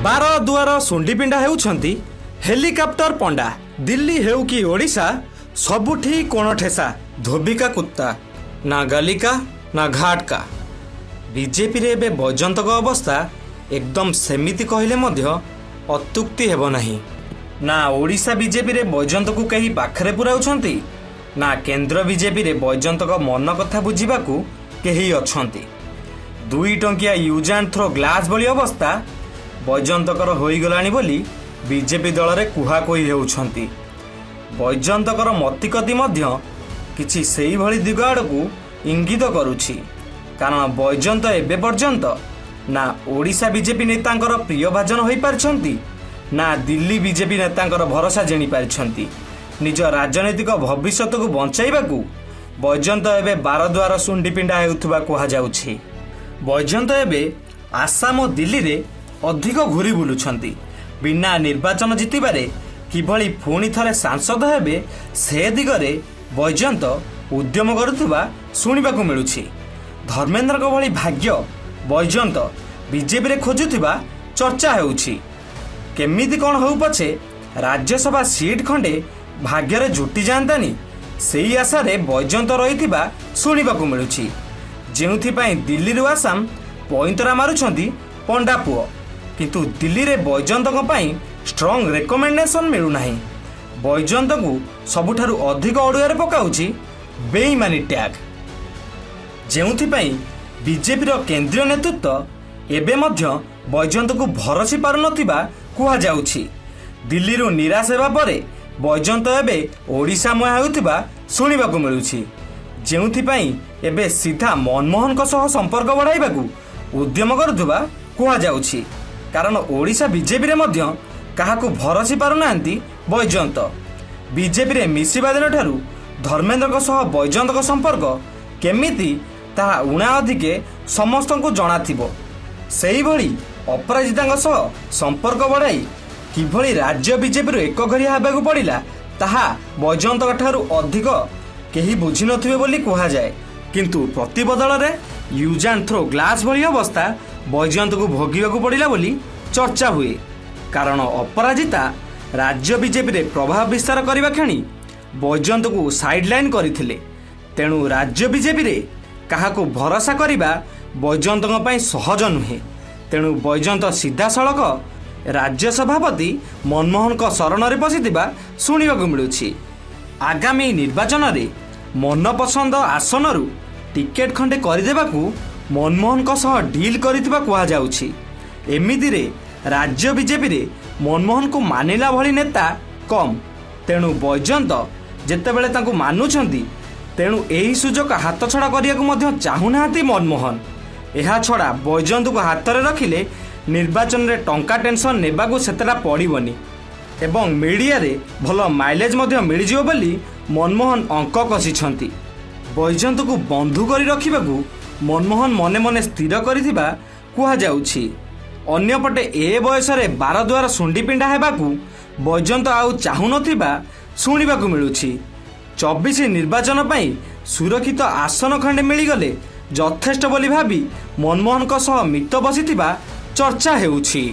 बार दुआर सुंडीपिंडा हेउछंती हेलिकॉप्टर पंडा। दिल्ली हेउ कि ओडिशा सबुठी कोण ठेसा धोबिका कुत्ता ना गलिका ना घाटका। बीजेपी रे एबे बैजयंतक अवस्था एकदम सेमिति कहले मध्य अत्युक्ति हेब नाही। ना ओडिशा बीजेपी रे बैजयंतक कहीं पाखरे पुराउछंती ना केंद्र बीजेपी रे बैजयंतक मन कथा बुझिबाकू केही अछंती। 2 टंकिया यूज एंड थ्रो ग्लास भली अवस्था बैजयंतकर होईगलानी बोली बीजेपी दल रे कुहाकुही हेउछंती। बैजयंतकर मतिगति मध्य किछि सेही भली दिग आड़कू इंगित करुछि, कारण बैजयंत एबे पर्यंत ना ओडिशा बीजेपी नेतांकर प्रिय भाजन होई पारछंती ना दिल्ली बीजेपी नेतांकर भरोसा जेणी पारछंती। निज राजनैतिक भविष्यत को बंचाइबाकू बैजयंत एबे बारद्वार सुंडीपिंडा हेउथबा कुहा जाउछि। बैजयंत एबे आसाम और दिल्ली रे अधिक घूरी बुलुछंती। बिना निर्वाचन जितिबारे किभली पुणी थरे सांसद हेबे से दिगरे बैजयंत उद्यम करुथबा सुनिबाकू मिलुछि। धर्मेंद्र को भली भाग्य बैजयंत बीजेपी रे खोजुथिबा चर्चा हेउछि। केमिति कोन होउ पछे राज्यसभा सीट खंडे भाग्य रे जुटी जानतानी सेही आशा रे बैजयंत रहिथिबा सुनिबाकू मिलुछि। जेउथिपाई दिल्ली रु आसाम पॉइंटरा मारुछंती पंडा पुओ, किंतु दिल्ली रे बैजयंत स्ट्रॉन्ग रेकमेंडेशन मिलू नाही। बैजयंत को सबुठारु अधिक अड़ुआरे पकाउछि बेईमानी टैग। जेउथिपाई बीजेपी रो केंद्रीय नेतृत्व एबे मध्य बैजयंत को भरसी पारु नथिबा कुहा जाउछि। दिल्ली रु निराश हेबा परे बैजयंत एबे ओडिशा मुहा हेउथिबा सुनिबाकू मिलुछि। जेउथिपाई एबे सीधा मनमोहन को सह संपर्क बढ़ाइबाकू उद्यम करुथबा कुहा जाउछि, कारण ओडिशा बीजेपी रे मध्य काहाकू भरसी पारु नांती बैजयंत। बीजेपी रे मिसिबा दिन ठारू धर्मेंद्र को सह बैजयंत को संपर्क केमिति ताहा उणा अधिके समस्त को जणा थिबो। सेही भली अपराजिता सह संपर्क बढ़ाई किभली राज्य बीजेपी रो एक घरिया हेबाकू पड़िला ताहा बैजयंत ठारू अधिक केही बुझी नथिबे बोली कुहा जाए। किंतु प्रतिबदल रे यूज एंड थ्रो ग्लास भली अवस्था बैजयंत को भोगिबाकू पड़िला बोली चर्चा हुए, कारण अपराजिता राज्य बीजेपी रे प्रभाव विस्तार करबा क्षणी बैजयंत को साइडलाइन करथिले। तेणु राज्य बीजेपी रे काहाकू भरोसा करबा बैजयंत पई सहज नुहे। तेणु बैजयंत सीधा सड़क राज्य सभापति मनमोहन को शरण रे पसिथिबा सुनिबाकू मिलुछि। आगामी निर्वाचन रे मनपसंद आसनरू टिकेट खंडे करदेबाकू मनमोहन को सह डील करिथिबा कुहा जाउछि। एमिति रे राज्य बीजेपी रे मनमोहन को मानिला भली नेता कम। तेणु बैजयंत जेतेबेले तांकू मानुछंती तेणु एही सुजोग हाथ छड़ा करियाकू मध्य चाहुनाहांती मनमोहन। एहा छड़ा बैजयंत को हाथ रे रखिले निर्वाचन रे टंका टेंशन नेबाकू सेतेला पड़िबनी एवं मीडिया रे भल माइलेज मध्य मिलिजियो बोली मनमोहन अंक कसिछंती। बैजयंत को बंधु करी रखिबाकू मनमोहन मने मने स्थिर करिथिबा कुहा जाउछि। अन्यपटे ए बयस रे बारद्वार सुंडीपिंडा हेबाकू बैजयंत आउ चाहू नथिबा सुनिबाकू मिलुछि। 24 निर्वाचन पई सुरक्षित आसन खंडे मिलिगले यथेष्ट बोली भाबी मनमोहन को सह मित बसिथिबा चर्चा हेउछि।